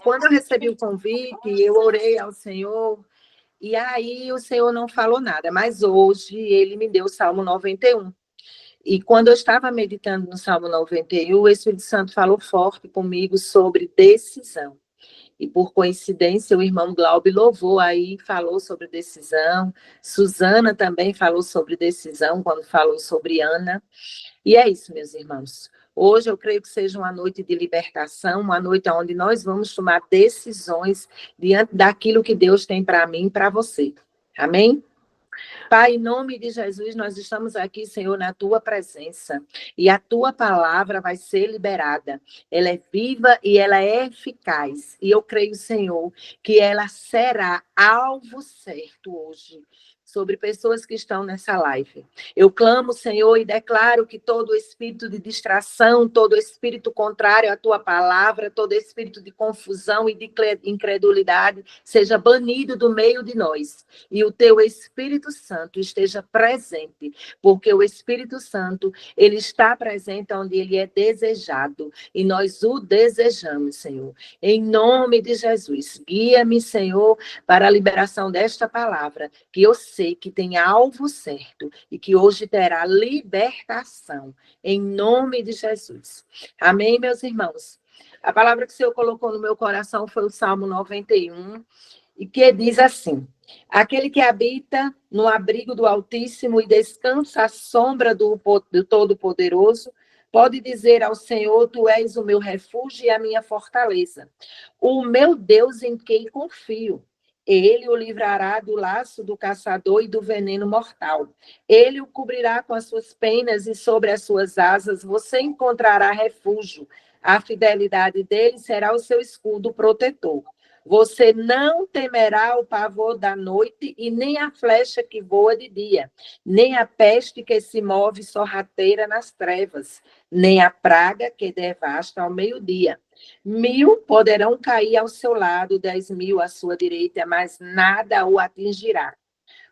quando eu recebi o convite, eu orei ao Senhor, e aí o Senhor não falou nada, mas hoje ele me deu o Salmo 91. E quando eu estava meditando no Salmo 91, o Espírito Santo falou forte comigo sobre decisão. E por coincidência, o irmão Glaube louvou aí, falou sobre decisão. Suzana também falou sobre decisão, quando falou sobre Ana. E é isso, meus irmãos. Hoje eu creio que seja uma noite de libertação, uma noite onde nós vamos tomar decisões diante daquilo que Deus tem para mim e para você. Amém? Pai, em nome de Jesus, nós estamos aqui, Senhor, na tua presença. E a tua palavra vai ser liberada. Ela é viva e ela é eficaz. E eu creio, Senhor, que ela será alvo certo hoje sobre pessoas que estão nessa live. Eu clamo, Senhor, e declaro que todo espírito de distração, todo espírito contrário à tua palavra, todo espírito de confusão e de incredulidade seja banido do meio de nós. E o teu Espírito Santo esteja presente, porque o Espírito Santo, ele está presente onde ele é desejado, e nós o desejamos, Senhor. Em nome de Jesus, guia-me, Senhor, para a liberação desta palavra, que eu sei que tem alvo certo e que hoje terá libertação, em nome de Jesus. Amém, meus irmãos? A palavra que o Senhor colocou no meu coração foi o Salmo 91, e que diz assim: aquele que habita no abrigo do Altíssimo e descansa à sombra do Todo-Poderoso, pode dizer ao Senhor: tu és o meu refúgio e a minha fortaleza, o meu Deus em quem confio. Ele o livrará do laço do caçador e do veneno mortal. Ele o cobrirá com as suas penas e sobre as suas asas você encontrará refúgio. A fidelidade dele será o seu escudo protetor. Você não temerá o pavor da noite e nem a flecha que voa de dia, nem a peste que se move sorrateira nas trevas, nem a praga que devasta ao meio-dia. 1.000 poderão cair ao seu lado, 10.000 à sua direita, mas nada o atingirá.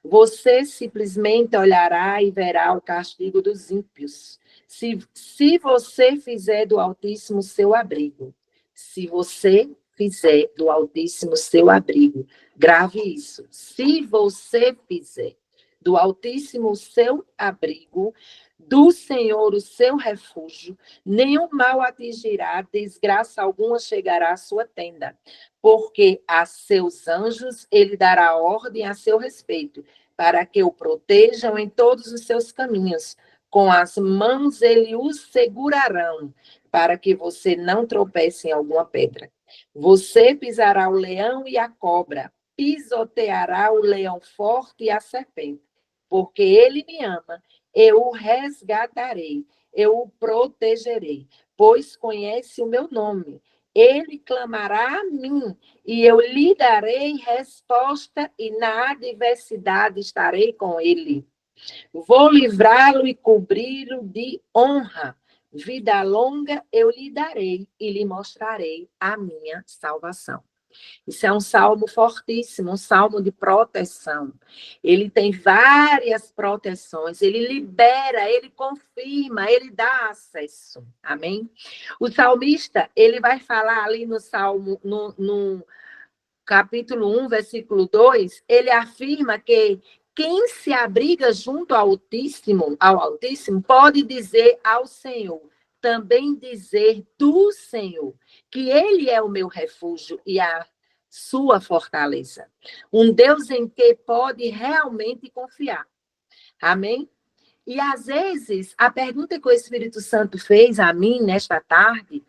Você simplesmente olhará e verá o castigo dos ímpios. Se você fizer do Altíssimo seu abrigo, se você fizer do Altíssimo seu abrigo, grave isso. Se você fizer do Altíssimo o seu abrigo, do Senhor o seu refúgio, nenhum mal atingirá, desgraça alguma chegará à sua tenda, porque a seus anjos ele dará ordem a seu respeito, para que o protejam em todos os seus caminhos. Com as mãos ele os segurarão, para que você não tropece em alguma pedra. Você pisará o leão e a cobra, pisoteará o leão forte e a serpente, porque ele me ama, eu o resgatarei, eu o protegerei, pois conhece o meu nome. Ele clamará a mim, e eu lhe darei resposta, e na adversidade estarei com ele. Vou livrá-lo e cobri-lo de honra. Vida longa eu lhe darei, e lhe mostrarei a minha salvação. Isso é um salmo fortíssimo, um salmo de proteção. Ele tem várias proteções, ele libera, ele confirma, ele dá acesso. Amém? O salmista, ele vai falar ali no Salmo, no capítulo 1, versículo 2, ele afirma que quem se abriga junto ao Altíssimo, pode dizer ao Senhor, também dizer do Senhor, que ele é o meu refúgio e a sua fortaleza. Um Deus em que pode realmente confiar. Amém? E às vezes, a pergunta que o Espírito Santo fez a mim nesta tarde,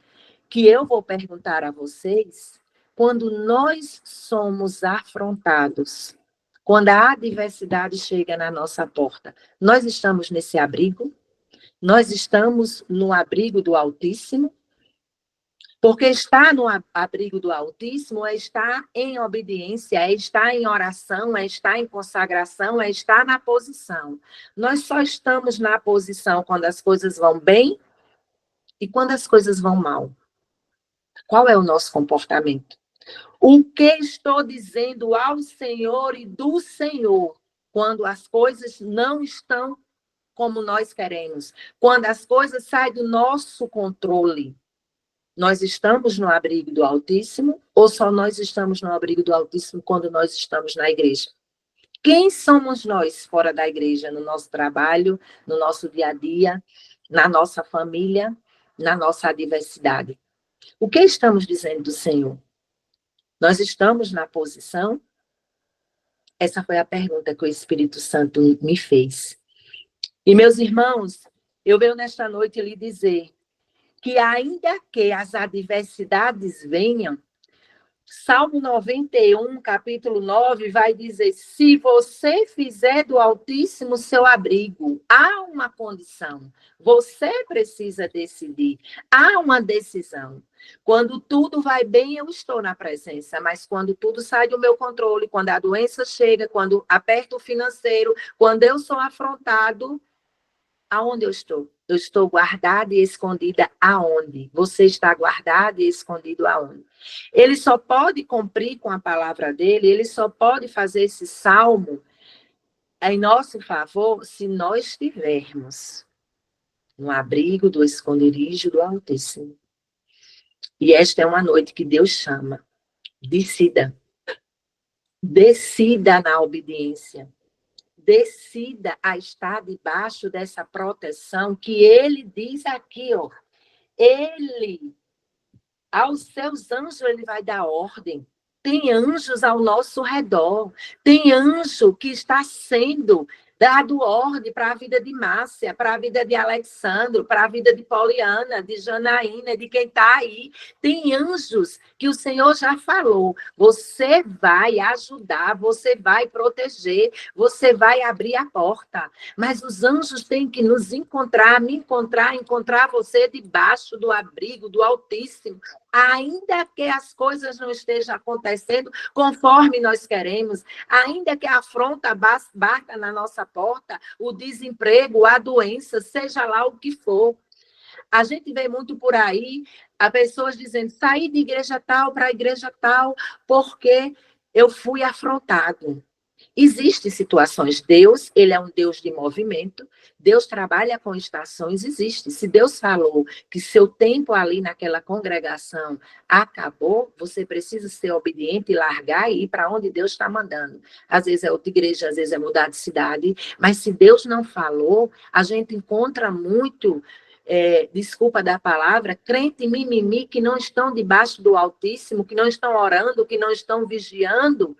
que eu vou perguntar a vocês, quando nós somos afrontados, quando a adversidade chega na nossa porta, nós estamos nesse abrigo? Nós estamos no abrigo do Altíssimo? Porque estar no abrigo do Altíssimo é estar em obediência, é estar em oração, é estar em consagração, é estar na posição. Nós só estamos na posição quando as coisas vão bem e quando as coisas vão mal. Qual é o nosso comportamento? O que estou dizendo ao Senhor e do Senhor quando as coisas não estão como nós queremos, quando as coisas saem do nosso controle? Nós estamos no abrigo do Altíssimo ou só nós estamos no abrigo do Altíssimo quando nós estamos na igreja? Quem somos nós fora da igreja, no nosso trabalho, no nosso dia a dia, na nossa família, na nossa adversidade? O que estamos dizendo do Senhor? Nós estamos na posição? Essa foi a pergunta que o Espírito Santo me fez. E, meus irmãos, eu venho nesta noite lhe dizer que ainda que as adversidades venham, Salmo 91, capítulo 9, vai dizer: se você fizer do Altíssimo seu abrigo, há uma condição. Você precisa decidir. Há uma decisão. Quando tudo vai bem, eu estou na presença. Mas quando tudo sai do meu controle, quando a doença chega, quando aperta o financeiro, quando eu sou afrontado, aonde eu estou? Eu estou guardada e escondida aonde? Você está guardado e escondido aonde? Ele só pode cumprir com a palavra dele, ele só pode fazer esse salmo em nosso favor se nós estivermos no abrigo do esconderijo do Altíssimo. E esta é uma noite que Deus chama. Decida. Decida na obediência. Decida a estar debaixo dessa proteção que ele diz aqui, ó. Ele, aos seus anjos, ele vai dar ordem. Tem anjos ao nosso redor. Tem anjo que está sendo dado ordem para a vida de Márcia, para a vida de Alexandro, para a vida de Poliana, de Janaína, de quem está aí. Tem anjos que o Senhor já falou. Você vai ajudar, você vai proteger, você vai abrir a porta. Mas os anjos têm que nos encontrar, me encontrar, encontrar você debaixo do abrigo do Altíssimo. Ainda que as coisas não estejam acontecendo conforme nós queremos, ainda que a afronta bata na nossa porta, o desemprego, a doença, seja lá o que for. A gente vê muito por aí, as pessoas dizendo, saí de igreja tal para a igreja tal, porque eu fui afrontado. Existem situações. Deus, ele é um Deus de movimento. Deus trabalha com estações, existe. Se Deus falou que seu tempo ali naquela congregação acabou, você precisa ser obediente e largar e ir para onde Deus está mandando. Às vezes é outra igreja, às vezes é mudar de cidade. Mas se Deus não falou, a gente encontra muito... desculpa da palavra, crente mimimi que não estão debaixo do Altíssimo, que não estão orando, que não estão vigiando,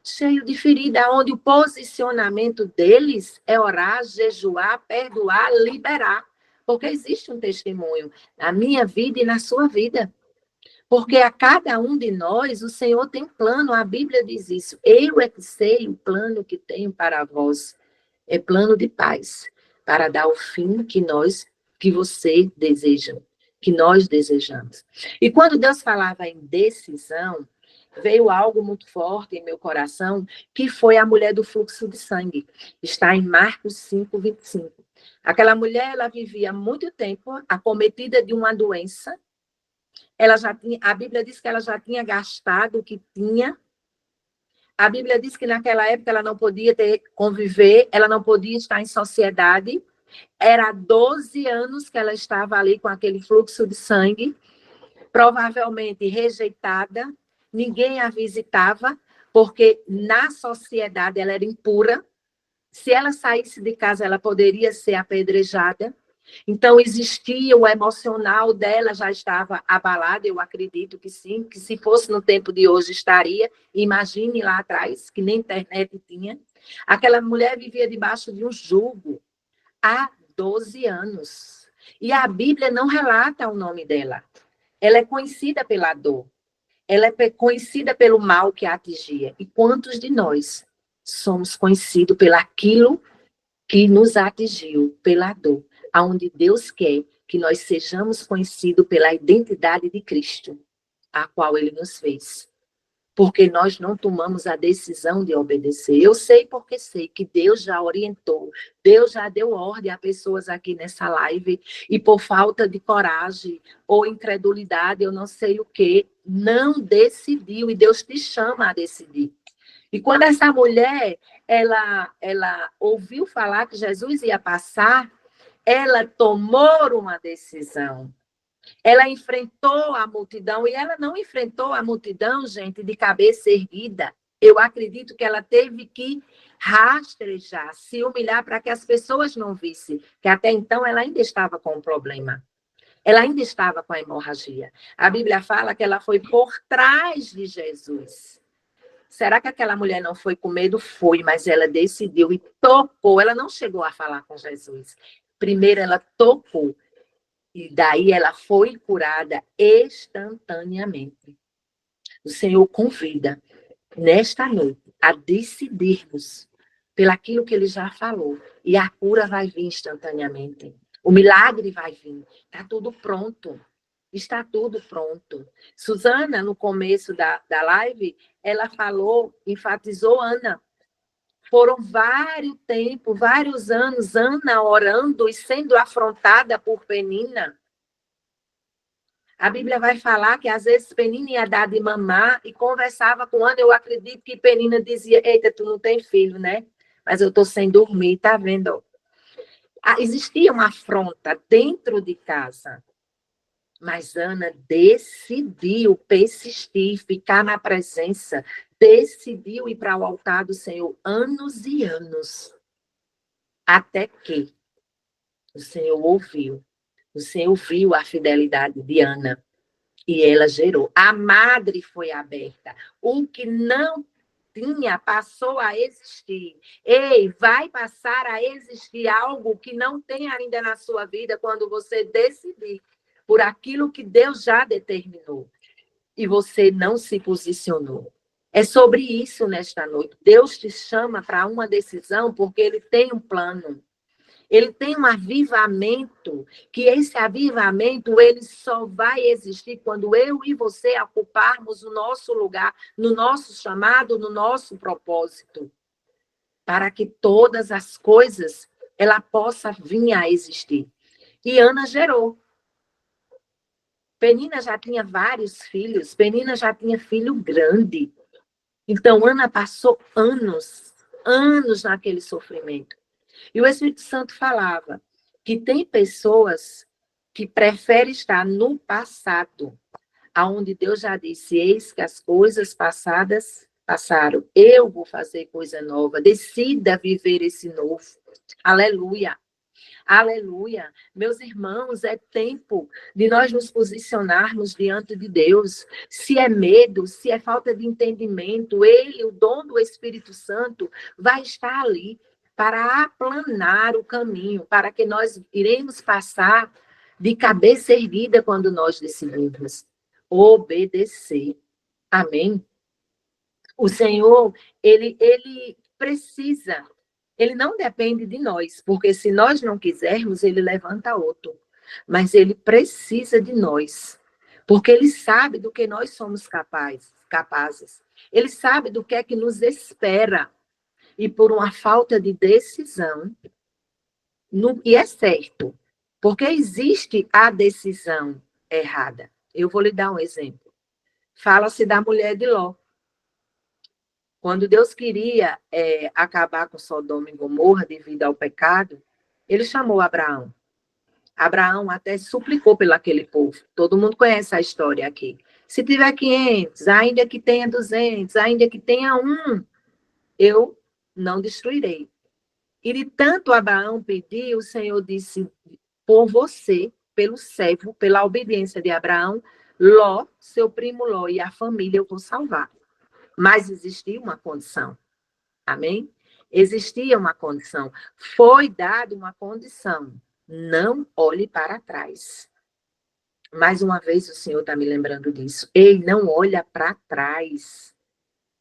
cheio de ferida, onde o posicionamento deles é orar, jejuar, perdoar, liberar. Porque existe um testemunho na minha vida e na sua vida. Porque a cada um de nós, o Senhor tem plano, a Bíblia diz isso. Eu é que sei o plano que tenho para vós. É plano de paz, para dar o fim que você deseja, que nós desejamos. E quando Deus falava em decisão, veio algo muito forte em meu coração, que foi a mulher do fluxo de sangue. Está em Marcos 5, 25. Aquela mulher, ela vivia muito tempo acometida de uma doença. Ela já tinha, a Bíblia diz que ela já tinha gastado o que tinha. A Bíblia diz que naquela época ela não podia conviver, ela não podia estar em sociedade. Era 12 anos que ela estava ali com aquele fluxo de sangue, provavelmente rejeitada, ninguém a visitava, porque na sociedade ela era impura. Se ela saísse de casa, ela poderia ser apedrejada. Então, existia o emocional dela, já estava abalado, eu acredito que sim, que se fosse no tempo de hoje estaria. Imagine lá atrás, que nem internet tinha. Aquela mulher vivia debaixo de um jugo há 12 anos. E a Bíblia não relata o nome dela. Ela é conhecida pela dor. Ela é conhecida pelo mal que a atingia. E quantos de nós somos conhecidos pelaquilo que nos atingiu, pela dor, aonde Deus quer que nós sejamos conhecidos pela identidade de Cristo, a qual Ele nos fez. Porque nós não tomamos a decisão de obedecer. Eu sei porque sei que Deus já orientou, Deus já deu ordem a pessoas aqui nessa live, e por falta de coragem ou incredulidade, eu não sei o que, não decidiu, e Deus te chama a decidir. E quando essa mulher, ela ouviu falar que Jesus ia passar, ela tomou uma decisão. Ela enfrentou a multidão, e ela não enfrentou a multidão, gente, de cabeça erguida. Eu acredito que ela teve que rastejar, se humilhar para que as pessoas não vissem, que até então ela ainda estava com um problema. Ela ainda estava com a hemorragia. A Bíblia fala que ela foi por trás de Jesus. Será que aquela mulher não foi com medo? Foi, mas ela decidiu e tocou. Ela não chegou a falar com Jesus. Primeiro ela tocou. E daí ela foi curada instantaneamente. O Senhor convida, nesta noite, a decidirmos pelaquilo que ele já falou. E a cura vai vir instantaneamente. O milagre vai vir. Está tudo pronto. Está tudo pronto. Suzana, no começo da live, ela falou, enfatizou Ana. Foram vários anos, Ana orando e sendo afrontada por Penina. A Bíblia vai falar que às vezes Penina ia dar de mamar e conversava com Ana. Eu acredito que Penina dizia: eita, tu não tem filho, né? Mas eu estou sem dormir, tá vendo? Existia uma afronta dentro de casa. Mas Ana decidiu persistir, ficar na presença, decidiu ir para o altar do Senhor anos e anos, até que o Senhor ouviu. O Senhor viu a fidelidade de Ana e ela gerou. A madre foi aberta. O que não tinha passou a existir. Ei, vai passar a existir algo que não tem ainda na sua vida quando você decidir por aquilo que Deus já determinou e você não se posicionou. É sobre isso nesta noite. Deus te chama para uma decisão porque Ele tem um plano. Ele tem um avivamento, que esse avivamento ele só vai existir quando eu e você ocuparmos o nosso lugar, no nosso chamado, no nosso propósito, para que todas as coisas ela possa vir a existir. E Ana gerou. Penina já tinha vários filhos, Penina já tinha filho grande. Então, Ana passou anos naquele sofrimento. E o Espírito Santo falava que tem pessoas que preferem estar no passado, aonde Deus já disse: eis que as coisas passadas passaram, eu vou fazer coisa nova, decida viver esse novo. Aleluia. Aleluia. Meus irmãos, é tempo de nós nos posicionarmos diante de Deus. Se é medo, se é falta de entendimento, Ele, o dom do Espírito Santo, vai estar ali para aplanar o caminho, para que nós iremos passar de cabeça erguida quando nós decidirmos obedecer. Amém? O Senhor, ele precisa. Ele não depende de nós, porque se nós não quisermos, ele levanta outro. Mas ele precisa de nós, porque ele sabe do que nós somos capazes. Ele sabe do que é que nos espera. E por uma falta de decisão, no que é certo, porque existe a decisão errada. Eu vou lhe dar um exemplo. Fala-se da mulher de Ló. Quando Deus queria acabar com Sodoma e Gomorra devido ao pecado, ele chamou Abraão. Abraão até suplicou pelo aquele povo. Todo mundo conhece a história aqui. Se tiver 500, ainda que tenha 200, ainda que tenha um, eu não destruirei. E de tanto Abraão pedir, o Senhor disse: por você, pelo servo, pela obediência de Abraão, Ló, seu primo Ló e a família eu vou salvar. Mas existia uma condição. Amém? Existia uma condição. Foi dada uma condição. Não olhe para trás. Mais uma vez o Senhor está me lembrando disso. Ei, não olha para trás.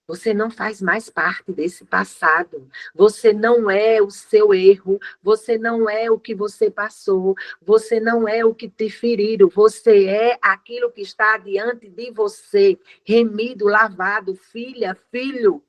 Você não faz mais parte desse passado. Você não é o seu erro. Você não é o que você passou. Você não é o que te feriram. Você é aquilo que está diante de você. Remido, lavado, filha, filho.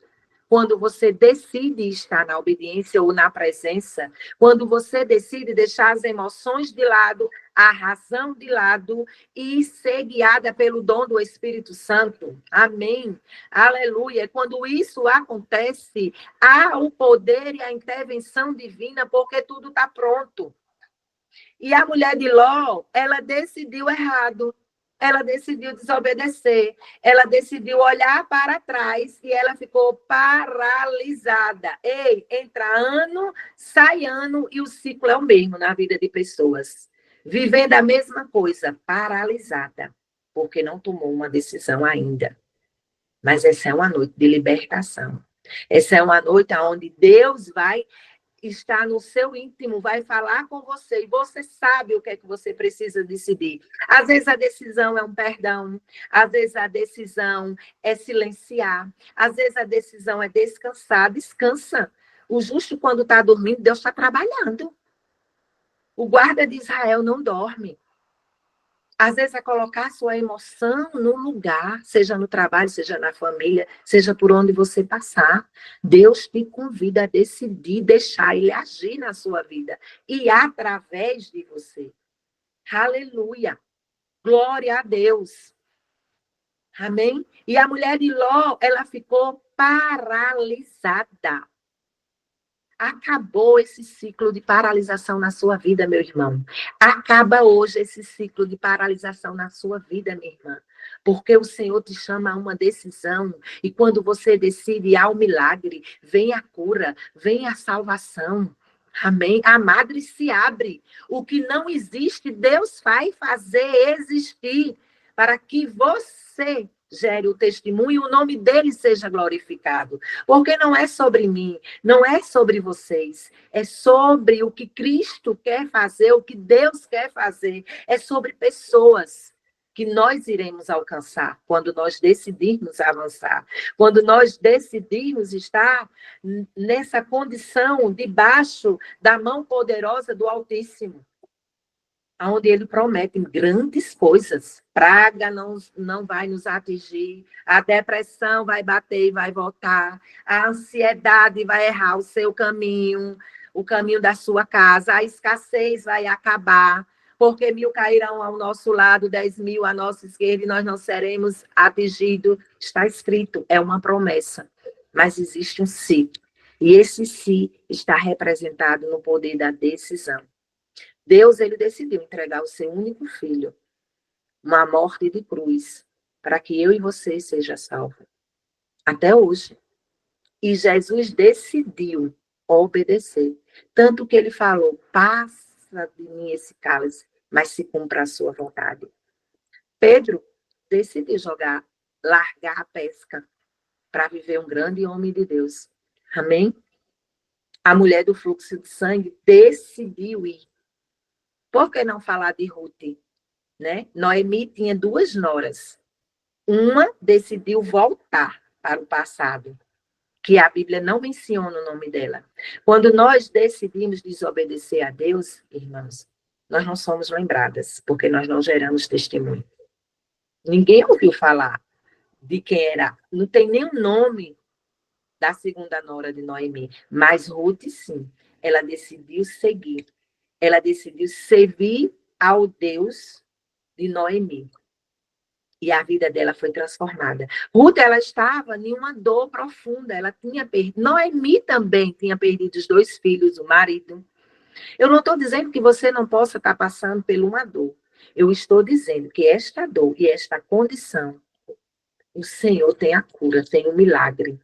Quando você decide estar na obediência ou na presença, quando você decide deixar as emoções de lado, a razão de lado e ser guiada pelo dom do Espírito Santo. Amém. Aleluia. Quando isso acontece, há o poder e a intervenção divina, porque tudo está pronto. E a mulher de Ló, ela decidiu errado. Ela decidiu desobedecer. Ela decidiu olhar para trás e ela ficou paralisada. Ei, entra ano, sai ano e o ciclo é o mesmo na vida de pessoas. Vivendo a mesma coisa, paralisada, porque não tomou uma decisão ainda. Mas essa é uma noite de libertação. Essa é uma noite onde Deus vai estar no seu íntimo, vai falar com você, e você sabe o que é que você precisa decidir. Às vezes a decisão é um perdão, às vezes a decisão é silenciar, às vezes a decisão é descansar. Descansa. O justo, quando está dormindo, Deus está trabalhando. O guarda de Israel não dorme. Às vezes é colocar a sua emoção no lugar, seja no trabalho, seja na família, seja por onde você passar. Deus te convida a decidir deixar ele agir na sua vida e através de você. Aleluia! Glória a Deus! Amém? E a mulher de Ló, ela ficou paralisada. Acabou esse ciclo de paralisação na sua vida, meu irmão. Acaba hoje esse ciclo de paralisação na sua vida, minha irmã. Porque o Senhor te chama a uma decisão. E quando você decide, há o milagre, vem a cura, vem a salvação. Amém? A madre se abre. O que não existe, Deus vai fazer existir para que você gere o testemunho e o nome dele seja glorificado. Porque não é sobre mim, não é sobre vocês, é sobre o que Cristo quer fazer, o que Deus quer fazer, é sobre pessoas que nós iremos alcançar quando nós decidirmos avançar, quando nós decidirmos estar nessa condição debaixo da mão poderosa do Altíssimo, onde ele promete grandes coisas. Praga não vai nos atingir, a depressão vai bater e vai voltar, a ansiedade vai errar o caminho da sua casa, a escassez vai acabar, porque 1000 cairão ao nosso lado, 10.000 à nossa esquerda, e nós não seremos atingidos. Está escrito, é uma promessa, mas existe um si. E esse si está representado no poder da decisão. Deus, ele decidiu entregar o seu único filho, uma morte de cruz, para que eu e você seja salvo. Até hoje. E Jesus decidiu obedecer. Tanto que ele falou, passa de mim esse cálice, mas se cumpra a sua vontade. Pedro decidiu largar a pesca, para viver um grande homem de Deus. Amém? A mulher do fluxo de sangue decidiu ir. Por que não falar de Ruth? Né? Noemi tinha 2 noras. Uma decidiu voltar para o passado, que a Bíblia não menciona o nome dela. Quando nós decidimos desobedecer a Deus, irmãos, nós não somos lembradas, porque nós não geramos testemunho. Ninguém ouviu falar de quem era. Não tem nenhum nome da segunda nora de Noemi, mas Ruth, sim. Ela decidiu seguir. Ela decidiu servir ao Deus de Noemi. E a vida dela foi transformada. Ruth, ela estava em uma dor profunda. Ela tinha perdido. Noemi também tinha perdido os 2 filhos, o marido. Eu não estou dizendo que você não possa estar passando por uma dor. Eu estou dizendo que esta dor e esta condição, o Senhor tem a cura, tem o milagre.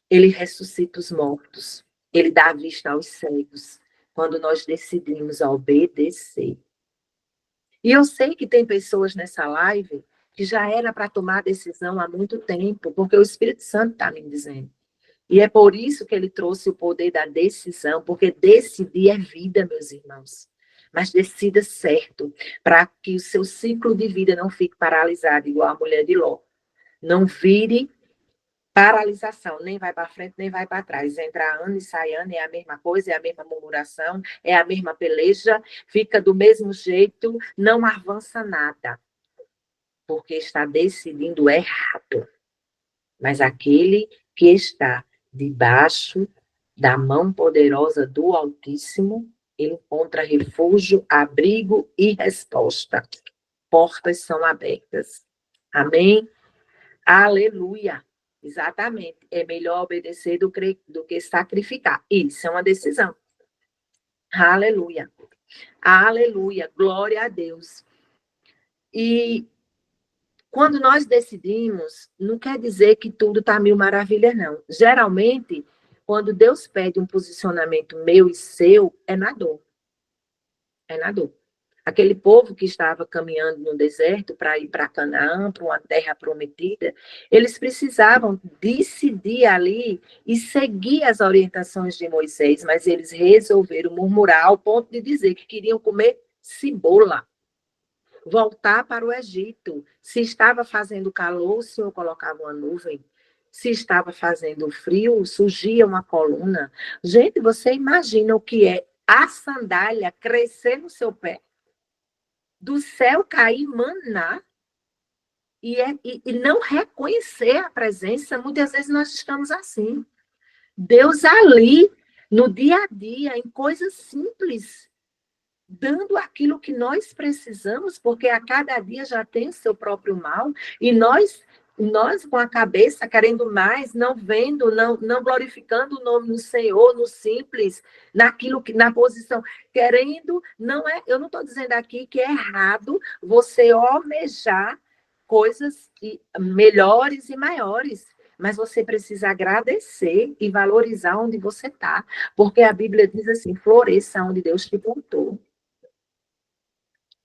Ele ressuscita os mortos. Ele dá a vista aos cegos. Quando nós decidimos obedecer. E eu sei que tem pessoas nessa live que já era para tomar decisão há muito tempo, porque o Espírito Santo está me dizendo. E é por isso que ele trouxe o poder da decisão, porque decidir é vida, meus irmãos. Mas decida certo, para que o seu ciclo de vida não fique paralisado, igual a mulher de Ló. Não vire paralisação, nem vai para frente, nem vai para trás. Entra ano e sai ano, é a mesma coisa, é a mesma murmuração, é a mesma peleja, fica do mesmo jeito, não avança nada, porque está decidindo errado. Mas aquele que está debaixo da mão poderosa do Altíssimo, encontra refúgio, abrigo e resposta. Portas são abertas. Amém? Aleluia! Exatamente. É melhor obedecer do que sacrificar. Isso é uma decisão. Aleluia. Aleluia, glória a Deus. E quando nós decidimos, não quer dizer que tudo está mil maravilhas, não. Geralmente, quando Deus pede um posicionamento meu e seu, é na dor. É na dor. Aquele povo que estava caminhando no deserto para ir para Canaã, para uma terra prometida, eles precisavam decidir ali e seguir as orientações de Moisés, mas eles resolveram murmurar ao ponto de dizer que queriam comer cebola, voltar para o Egito. Se estava fazendo calor, o Senhor colocava uma nuvem. Se estava fazendo frio, surgia uma coluna. Gente, você imagina o que é a sandália crescer no seu pé? Do céu cair maná e não reconhecer a presença, muitas vezes nós estamos assim. Deus ali, no dia a dia, em coisas simples, dando aquilo que nós precisamos, porque a cada dia já tem o seu próprio mal, e nós com a cabeça querendo mais, não vendo, não glorificando o nome do Senhor, no simples, naquilo que na posição, querendo, não é, eu não estou dizendo aqui que é errado você almejar coisas melhores e maiores, mas você precisa agradecer e valorizar onde você está, porque a Bíblia diz assim, floresça onde Deus te plantou.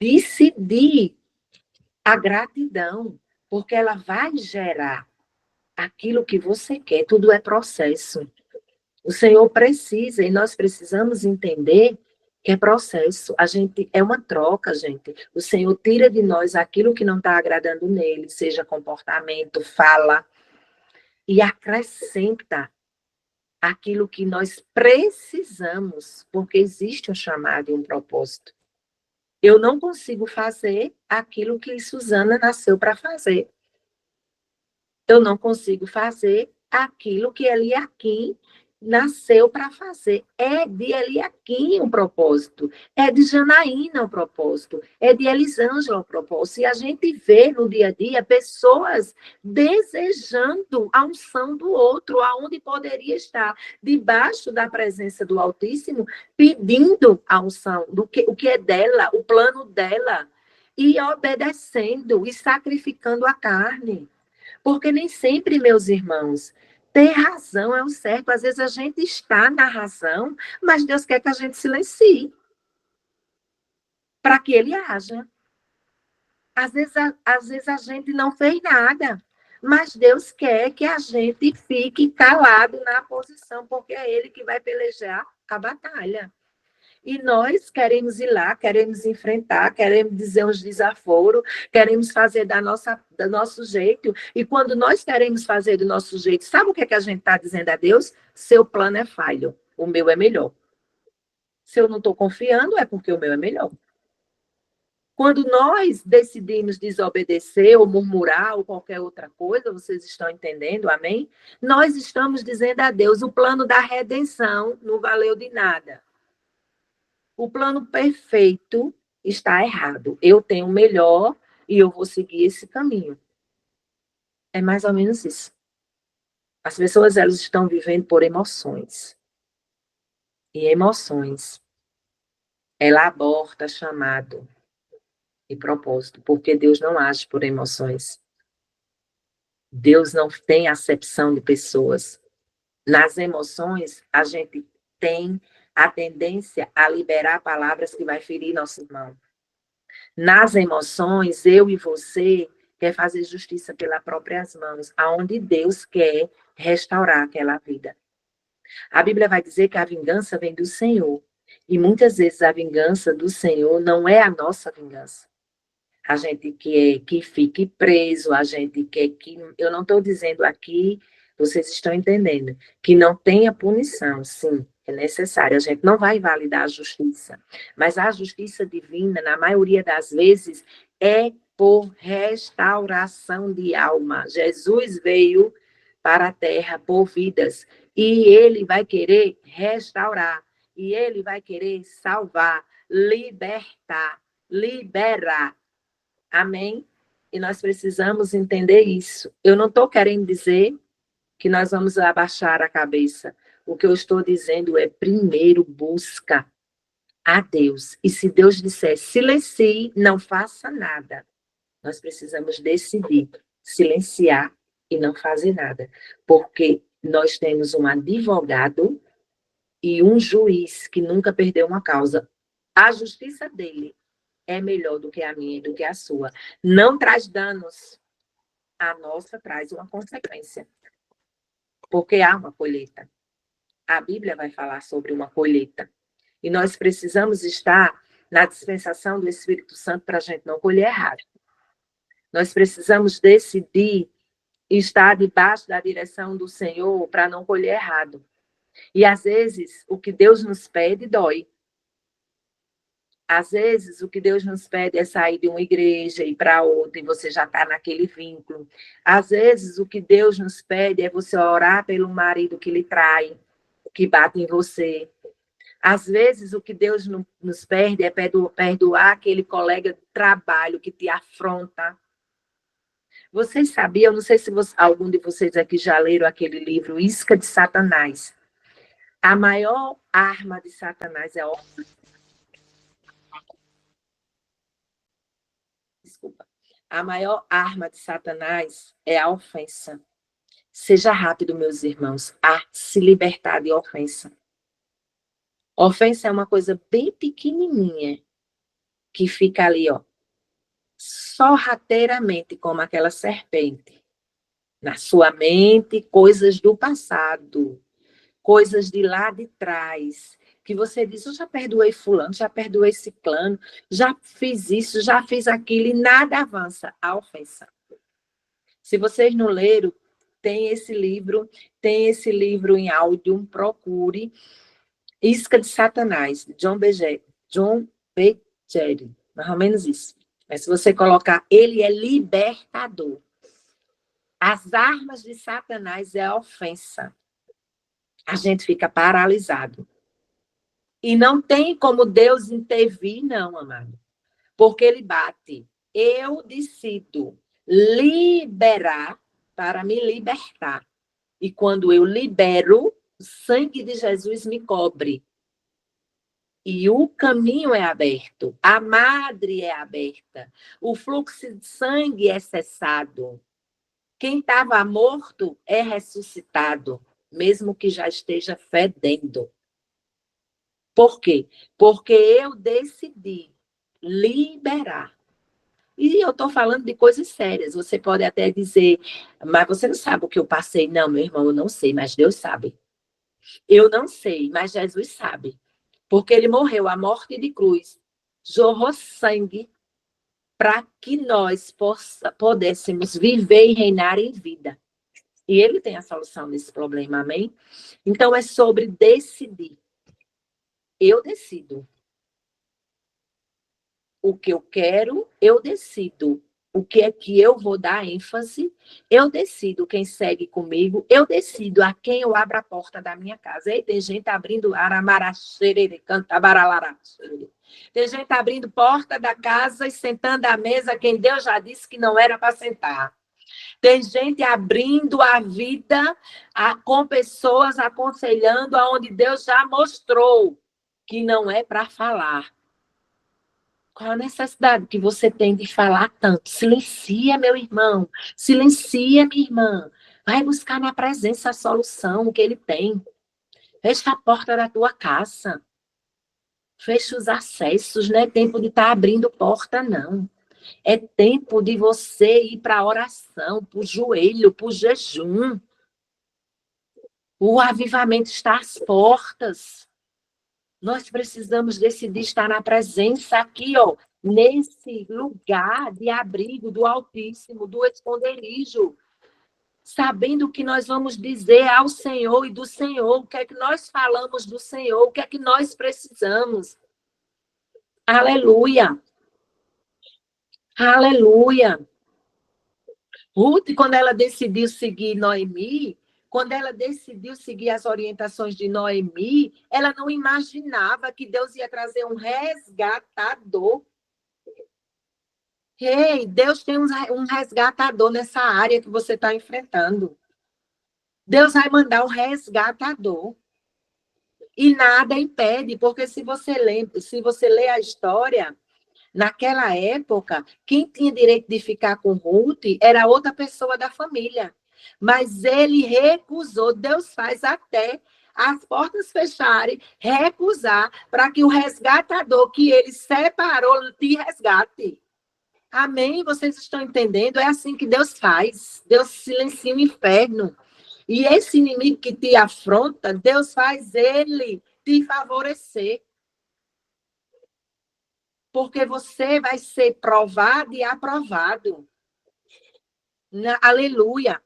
Decidir a gratidão, porque ela vai gerar aquilo que você quer, tudo é processo. O Senhor precisa, e nós precisamos entender que é processo. A gente é uma troca, gente. O Senhor tira de nós aquilo que não está agradando nele, seja comportamento, fala, e acrescenta aquilo que nós precisamos, porque existe um chamado e um propósito. Eu não consigo fazer aquilo que Suzana nasceu para fazer. Eu não consigo fazer aquilo que Eliakim nasceu para fazer. É de Eliakim o propósito, é de Janaína o propósito, é de Elisângela o propósito. E a gente vê no dia a dia pessoas desejando a unção do outro, aonde poderia estar, debaixo da presença do Altíssimo, pedindo a unção, o que é dela, o plano dela, e obedecendo e sacrificando a carne. Porque nem sempre, meus irmãos, ter razão é o certo. Às vezes a gente está na razão, mas Deus quer que a gente silencie para que ele haja. Às vezes a gente não fez nada, mas Deus quer que a gente fique calado na posição, porque é ele que vai pelejar a batalha. E nós queremos ir lá, queremos enfrentar, queremos dizer uns desaforos, queremos fazer do nosso jeito. E quando nós queremos fazer do nosso jeito, sabe o que é que a gente está dizendo a Deus? Seu plano é falho, o meu é melhor. Se eu não estou confiando, é porque o meu é melhor. Quando nós decidimos desobedecer ou murmurar ou qualquer outra coisa, vocês estão entendendo, amém? Nós estamos dizendo a Deus, o plano da redenção não valeu de nada. O plano perfeito está errado. Eu tenho o melhor e eu vou seguir esse caminho. É mais ou menos isso. As pessoas, elas estão vivendo por emoções. E emoções, ela aborta chamado e propósito, porque Deus não age por emoções. Deus não tem acepção de pessoas. Nas emoções, a gente tem a tendência a liberar palavras que vai ferir nosso irmão. Nas emoções, eu e você quer fazer justiça pelas próprias mãos, aonde Deus quer restaurar aquela vida. A Bíblia vai dizer que a vingança vem do Senhor. E muitas vezes a vingança do Senhor não é a nossa vingança. A gente quer que fique preso, a gente quer que... Eu não estou dizendo aqui, vocês estão entendendo, que não tenha punição, sim, é necessário. A gente não vai validar a justiça. Mas a justiça divina, na maioria das vezes, é por restauração de alma. Jesus veio para a terra por vidas. E ele vai querer restaurar. E ele vai querer salvar, libertar, liberar. Amém? E nós precisamos entender isso. Eu não estou querendo dizer que nós vamos abaixar a cabeça. O que eu estou dizendo é, primeiro, busca. a Deus. E se Deus disser silencie, não faça nada, nós precisamos decidir silenciar e não fazer nada. Porque nós temos um advogado e um juiz que nunca perdeu uma causa. A justiça dele é melhor do que a minha e do que a sua. Não traz danos. A nossa traz uma consequência. Porque há uma colheita. A Bíblia vai falar sobre uma colheita. E nós precisamos estar na dispensação do Espírito Santo para a gente não colher errado. Nós precisamos decidir estar debaixo da direção do Senhor para não colher errado. E às vezes o que Deus nos pede dói. Às vezes o que Deus nos pede é sair de uma igreja e ir para outra e você já está naquele vínculo. Às vezes o que Deus nos pede é você orar pelo marido que lhe trai, que bate em você. Às vezes o que Deus nos pede é perdoar aquele colega de trabalho que te afronta. Vocês sabiam, não sei se algum de vocês aqui já leram aquele livro Isca de Satanás. A maior arma de Satanás é a ofensa. Desculpa. A maior arma de Satanás é a ofensa. Seja rápido, meus irmãos, a se libertar de ofensa. Ofensa é uma coisa bem pequenininha que fica ali, ó, sorrateiramente, como aquela serpente. Na sua mente, coisas do passado, coisas de lá de trás, que você diz, eu já perdoei fulano, já perdoei ciclano, já fiz isso, já fiz aquilo, e nada avança. A ofensa. Se vocês não leram, tem esse livro em áudio, procure, Isca de Satanás, John Beggeri, mais ou menos isso. Mas se você colocar, ele é libertador. As armas de Satanás é a ofensa. A gente fica paralisado. E não tem como Deus intervir, não, amado. Porque ele bate. Eu decido liberar para me libertar. E quando eu libero, o sangue de Jesus me cobre. E o caminho é aberto. A madre é aberta. O fluxo de sangue é cessado. Quem estava morto é ressuscitado, mesmo que já esteja fedendo. Por quê? Porque eu decidi liberar. E eu estou falando de coisas sérias. Você pode até dizer, mas você não sabe o que eu passei. Não, meu irmão, eu não sei, mas Deus sabe. Eu não sei, mas Jesus sabe. Porque ele morreu a morte de cruz, jorrou sangue para que nós pudéssemos viver e reinar em vida. E ele tem a solução desse problema, amém? Então é sobre decidir. Eu decido. O que eu quero, eu decido. O que é que eu vou dar ênfase, eu decido quem segue comigo, eu decido a quem eu abro a porta da minha casa. E tem gente abrindo tem gente abrindo porta da casa e sentando à mesa quem Deus já disse que não era para sentar. Tem gente abrindo a vida com pessoas aconselhando aonde Deus já mostrou que não é para falar. Qual a necessidade que você tem de falar tanto? Silencia, meu irmão. Silencia, minha irmã. Vai buscar na presença a solução que ele tem. Fecha a porta da tua casa. Fecha os acessos. Não é tempo de estar abrindo porta, não. É tempo de você ir para a oração, para o joelho, para o jejum. O avivamento está às portas. Nós precisamos decidir estar na presença aqui, ó, nesse lugar de abrigo do Altíssimo, do esconderijo, sabendo o que nós vamos dizer ao Senhor e do Senhor, o que é que nós falamos do Senhor, o que é que nós precisamos. Aleluia! Aleluia! Ruth, quando ela decidiu seguir Noemi, quando ela decidiu seguir as orientações de Noemi, ela não imaginava que Deus ia trazer um resgatador. Ei, Deus tem um resgatador nessa área que você está enfrentando. Deus vai mandar um resgatador. E nada impede, porque se você lê a história, naquela época, quem tinha direito de ficar com Ruth era outra pessoa da família. Mas ele recusou. Deus faz até as portas fecharem, recusar para que o resgatador que ele separou te resgate. Amém? Vocês estão entendendo? É assim que Deus faz. Deus silencia o inferno. E esse inimigo que te afronta, Deus faz ele te favorecer. Porque você vai ser provado e aprovado. Aleluia.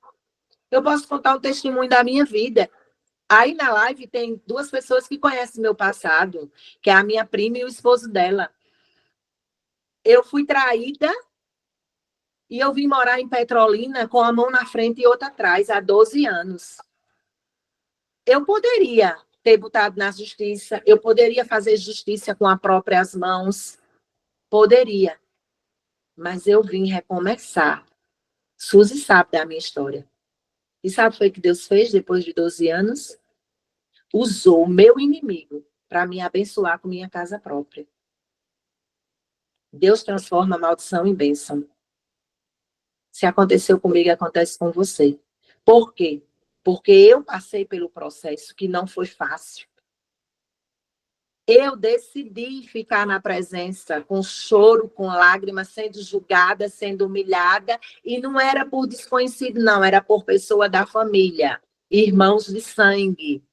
Eu posso contar um testemunho da minha vida. Aí na live tem duas pessoas que conhecem meu passado, que é a minha prima e o esposo dela. Eu fui traída e eu vim morar em Petrolina com a mão na frente e outra atrás, há 12 anos. Eu poderia ter botado na justiça, eu poderia fazer justiça com as próprias mãos, poderia, mas eu vim recomeçar. Suzy sabe da minha história. E sabe o que foi que Deus fez depois de 12 anos? Usou o meu inimigo para me abençoar com minha casa própria. Deus transforma a maldição em bênção. Se aconteceu comigo, acontece com você. Por quê? Porque eu passei pelo processo que não foi fácil. Eu decidi ficar na presença, com choro, com lágrimas, sendo julgada, sendo humilhada, e não era por desconhecido, não, era por pessoa da família, irmãos de sangue,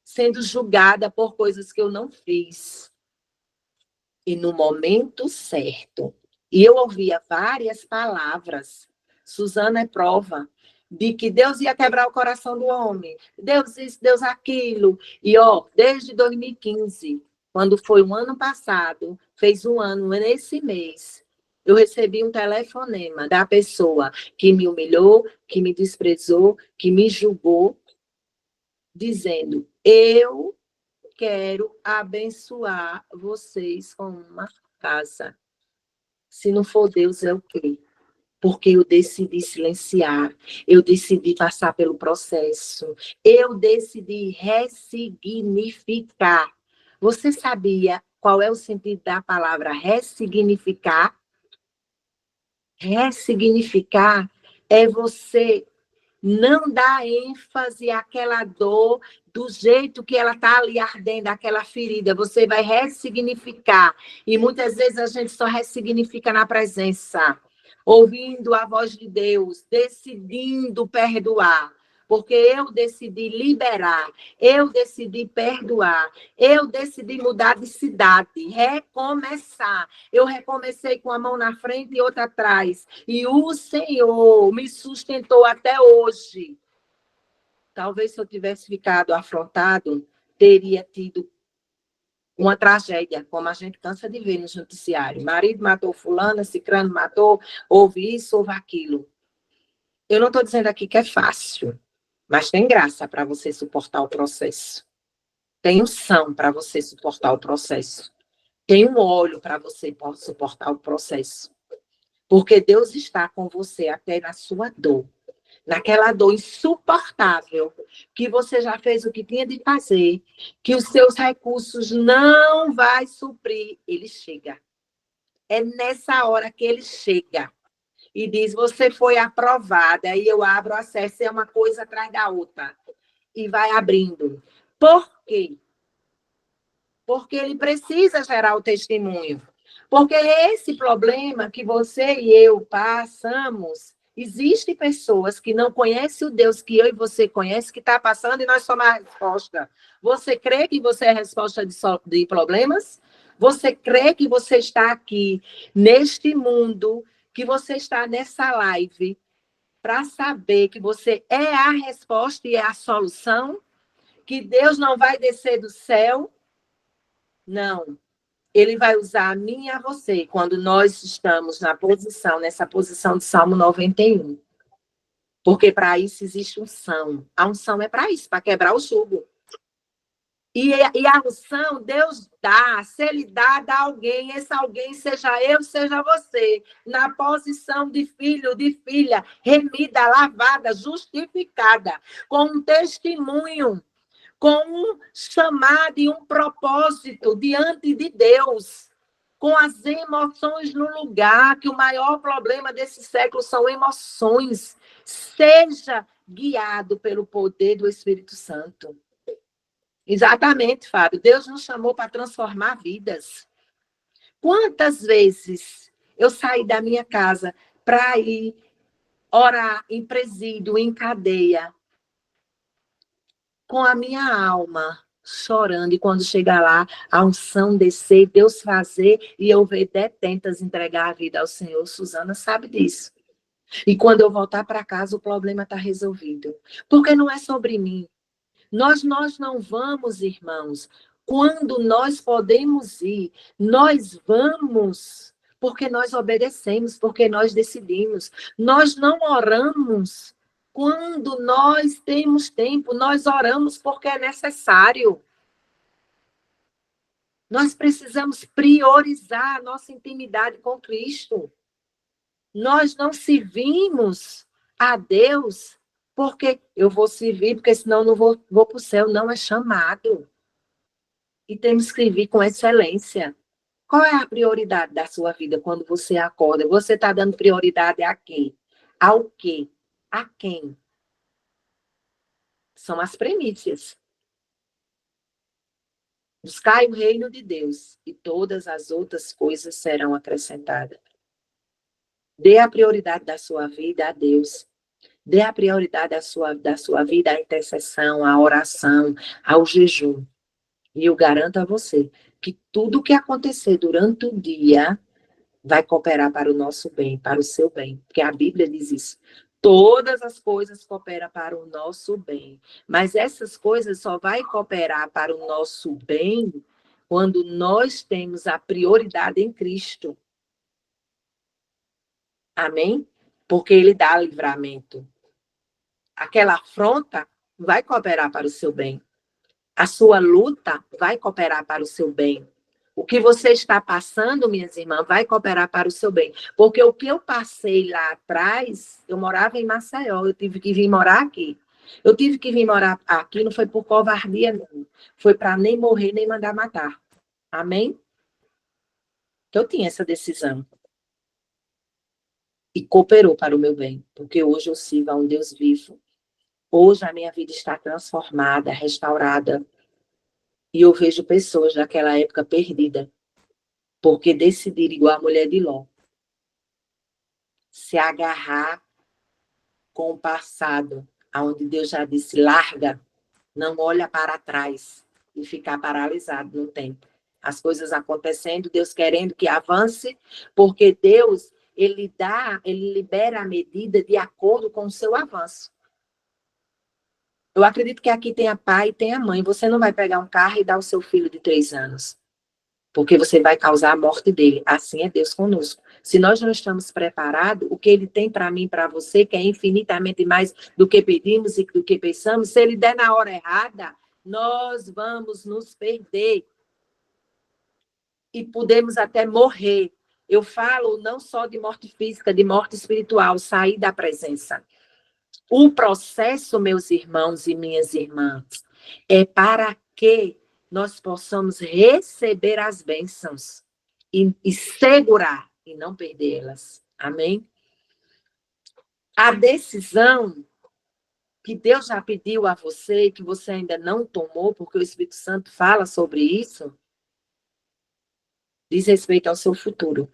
sendo julgada por coisas que eu não fiz. E no momento certo, e eu ouvia várias palavras, Suzana é prova de que Deus ia quebrar o coração do homem, Deus isso, Deus aquilo, e desde 2015, quando foi o ano passado, fez um ano nesse mês, eu recebi um telefonema da pessoa que me humilhou, que me desprezou, que me julgou, dizendo, eu quero abençoar vocês com uma casa. Se não for Deus, é o quê? Porque eu decidi silenciar, eu decidi passar pelo processo, eu decidi ressignificar. Você sabia qual é o sentido da palavra ressignificar? Ressignificar é você não dar ênfase àquela dor do jeito que ela está ali ardendo, aquela ferida. Você vai ressignificar. E muitas vezes a gente só ressignifica na presença, ouvindo a voz de Deus, decidindo perdoar. Porque eu decidi liberar, eu decidi perdoar, eu decidi mudar de cidade, recomeçar. Eu recomecei com a mão na frente e outra atrás. E o Senhor me sustentou até hoje. Talvez se eu tivesse ficado afrontado, teria tido uma tragédia, como a gente cansa de ver no noticiário. Marido matou fulana, cicrano matou, houve isso, houve aquilo. Eu não estou dizendo aqui que é fácil, mas tem graça para você suportar o processo. Tem unção para você suportar o processo. Tem um óleo para você suportar o processo. Porque Deus está com você até na sua dor. Naquela dor insuportável, que você já fez o que tinha de fazer, que os seus recursos não vai suprir, ele chega. É nessa hora que ele chega e diz, você foi aprovada, aí eu abro o acesso, é uma coisa atrás da outra, e vai abrindo. Por quê? Porque ele precisa gerar o testemunho. Porque esse problema que você e eu passamos, existem pessoas que não conhecem o Deus que eu e você conhecem, que está passando e nós somos a resposta. Você crê que você é a resposta de problemas? Você crê que você está aqui, neste mundo, que você está nessa live, para saber que você é a resposta e é a solução? Que Deus não vai descer do céu? Não. Ele vai usar a mim e a você quando nós estamos nessa posição de Salmo 91. Porque para isso existe unção. A unção é para isso, para quebrar o jugo. E a unção, Deus dá. Se Ele dá a alguém, esse alguém seja eu, seja você, na posição de filho, de filha, remida, lavada, justificada, com um testemunho. com um chamado e um propósito diante de Deus, com as emoções no lugar, que o maior problema desse século são emoções. Seja guiado pelo poder do Espírito Santo. Exatamente, Fábio. Deus nos chamou para transformar vidas. Quantas vezes eu saí da minha casa para ir orar em presídio, em cadeia, com a minha alma chorando, e quando chegar lá, a unção descer, Deus fazer, e eu ver detentas entregar a vida ao Senhor. Suzana sabe disso. E quando eu voltar para casa, o problema está resolvido. Porque não é sobre mim. Nós não vamos, irmãos. Quando nós podemos ir, nós vamos, porque nós obedecemos, porque nós decidimos. Nós não oramos quando nós temos tempo, nós oramos porque é necessário. Nós precisamos priorizar a nossa intimidade com Cristo. Nós não servimos a Deus porque eu vou servir, porque senão não vou para o céu. Não, é chamado. E temos que vir com excelência. Qual é a prioridade da sua vida quando você acorda? Você está dando prioridade a quem? Ao quê? A quem? São as premissas. Buscai o reino de Deus e todas as outras coisas serão acrescentadas. Dê a prioridade da sua vida a Deus. Dê a prioridade da sua vida à intercessão, à oração, ao jejum. E eu garanto a você que tudo o que acontecer durante o dia vai cooperar para o nosso bem, para o seu bem. Porque a Bíblia diz isso. Todas as coisas cooperam para o nosso bem. Mas essas coisas só vai cooperar para o nosso bem quando nós temos a prioridade em Cristo. Amém? Porque Ele dá livramento. Aquela afronta vai cooperar para o seu bem. A sua luta vai cooperar para o seu bem. O que você está passando, minhas irmãs, vai cooperar para o seu bem. Porque o que eu passei lá atrás, eu morava em Maceió, eu tive que vir morar aqui. Eu tive que vir morar aqui, não foi por covardia, não. Foi para nem morrer, nem mandar matar. Amém? Eu tinha essa decisão. E cooperou para o meu bem. Porque hoje eu sirvo a um Deus vivo. Hoje a minha vida está transformada, restaurada. E eu vejo pessoas daquela época perdidas, porque decidiram, igual a mulher de Ló, se agarrar com o passado, onde Deus já disse, larga, não olha para trás, e ficar paralisado no tempo. As coisas acontecendo, Deus querendo que avance, porque Deus, ele libera a medida de acordo com o seu avanço. Eu acredito que aqui tem a pai e tem a mãe. Você não vai pegar um carro e dar ao seu filho de 3 anos, porque você vai causar a morte dele. Assim é Deus conosco. Se nós não estamos preparados, o que ele tem para mim e para você, que é infinitamente mais do que pedimos e do que pensamos, se ele der na hora errada, nós vamos nos perder. E podemos até morrer. Eu falo não só de morte física, de morte espiritual, sair da presença. O processo, meus irmãos e minhas irmãs, é para que nós possamos receber as bênçãos e segurar e não perdê-las. Amém? A decisão que Deus já pediu a você e que você ainda não tomou, porque o Espírito Santo fala sobre isso, diz respeito ao seu futuro,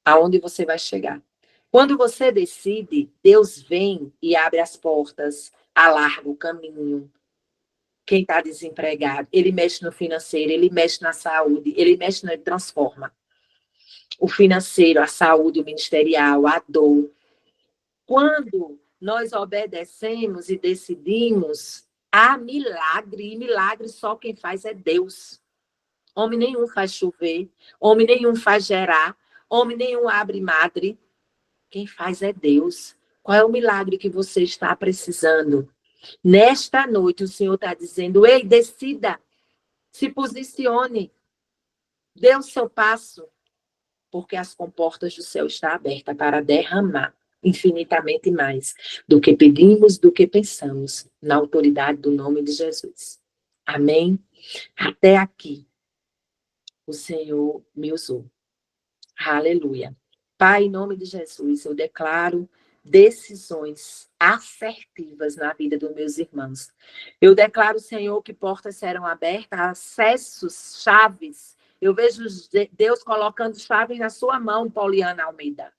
aonde você vai chegar. Quando você decide, Deus vem e abre as portas, alarga o caminho. Quem está desempregado, ele mexe no financeiro, ele mexe na saúde, ele mexe, ele transforma. O financeiro, a saúde, o ministerial, a dor. Quando nós obedecemos e decidimos, há milagre, e milagre só quem faz é Deus. Homem nenhum faz chover, homem nenhum faz gerar, homem nenhum abre madre. Quem faz é Deus. Qual é o milagre que você está precisando? Nesta noite, o Senhor está dizendo, ei, decida, se posicione, dê o seu passo, porque as comportas do céu estão abertas para derramar. infinitamente mais do que pedimos, do que pensamos, na autoridade do nome de Jesus. Amém? Até aqui, o Senhor me usou. Aleluia. Pai, em nome de Jesus, eu declaro decisões assertivas na vida dos meus irmãos. Eu declaro, Senhor, que portas serão abertas, acessos, chaves. Eu vejo Deus colocando chaves na sua mão, Pauliana Almeida.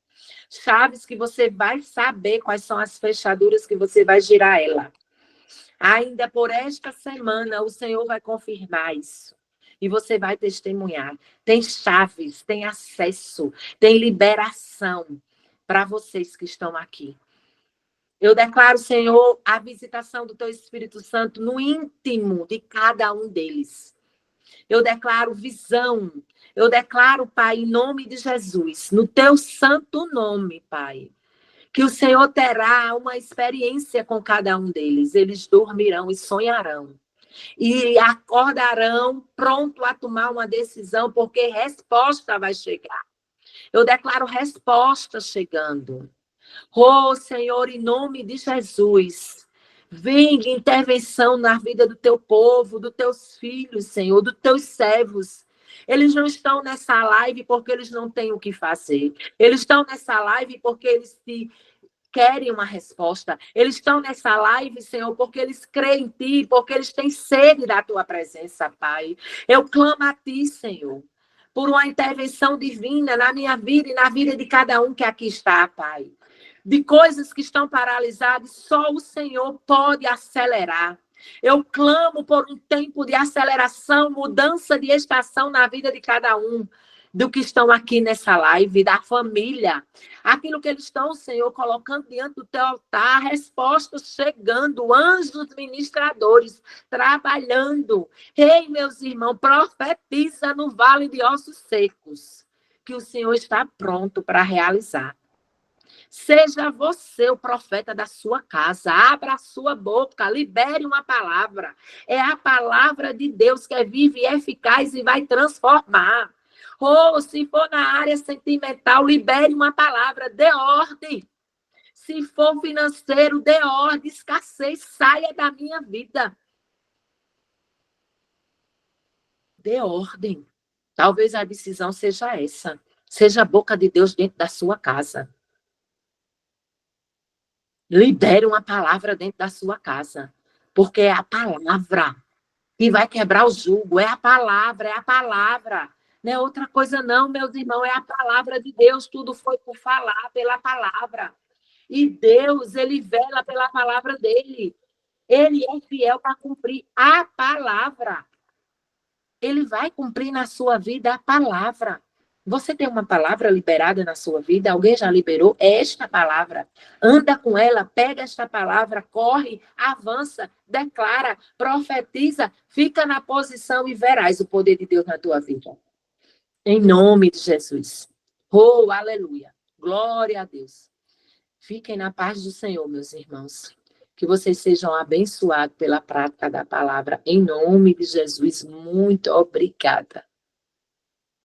Chaves que você vai saber quais são as fechaduras que você vai girar ela. Ainda por esta semana, o Senhor vai confirmar isso. E você vai testemunhar. Tem chaves, tem acesso, tem liberação para vocês que estão aqui. Eu declaro, Senhor, a visitação do Teu Espírito Santo no íntimo de cada um deles. Eu declaro visão. Eu declaro, Pai, em nome de Jesus, no Teu santo nome, Pai, que o Senhor terá uma experiência com cada um deles. Eles dormirão e sonharão. E acordarão pronto a tomar uma decisão, porque resposta vai chegar. Eu declaro resposta chegando. Oh, Senhor, em nome de Jesus, vem de intervenção na vida do teu povo, dos teus filhos, Senhor, dos teus servos. Eles não estão nessa live porque eles não têm o que fazer. Eles estão nessa live porque eles se querem uma resposta. Eles estão nessa live, Senhor, porque eles creem em Ti, porque eles têm sede da Tua presença, Pai. Eu clamo a Ti, Senhor, por uma intervenção divina na minha vida e na vida de cada um que aqui está, Pai. De coisas que estão paralisadas, só o Senhor pode acelerar. Eu clamo por um tempo de aceleração, mudança de estação na vida de cada um do que estão aqui nessa live, da família. Aquilo que eles estão, Senhor, colocando diante do teu altar, respostas chegando, anjos ministradores trabalhando. Ei, meus irmãos, profetiza no vale de ossos secos, que o Senhor está pronto para realizar. Seja você o profeta da sua casa. Abra a sua boca, libere uma palavra. É a palavra de Deus que é viva e eficaz e vai transformar. Ou se for na área sentimental, libere uma palavra, dê ordem. Se for financeiro, dê ordem, escassez, saia da minha vida. Dê ordem. Talvez a decisão seja essa. Seja a boca de Deus dentro da sua casa. Libere uma palavra dentro da sua casa. Porque é a palavra que vai quebrar o jugo. É a palavra, é a palavra. Não é outra coisa não, meus irmãos. É a palavra de Deus. Tudo foi por falar, pela palavra. E Deus, Ele vela pela palavra dEle. Ele é fiel para cumprir a palavra. Ele vai cumprir na sua vida a palavra. Você tem uma palavra liberada na sua vida? Alguém já liberou esta palavra? Anda com ela, pega esta palavra, corre, avança, declara, profetiza, fica na posição e verás o poder de Deus na tua vida. Em nome de Jesus. Oh, aleluia. Glória a Deus. Fiquem na paz do Senhor, meus irmãos. Que vocês sejam abençoados pela prática da palavra. Em nome de Jesus, muito obrigada.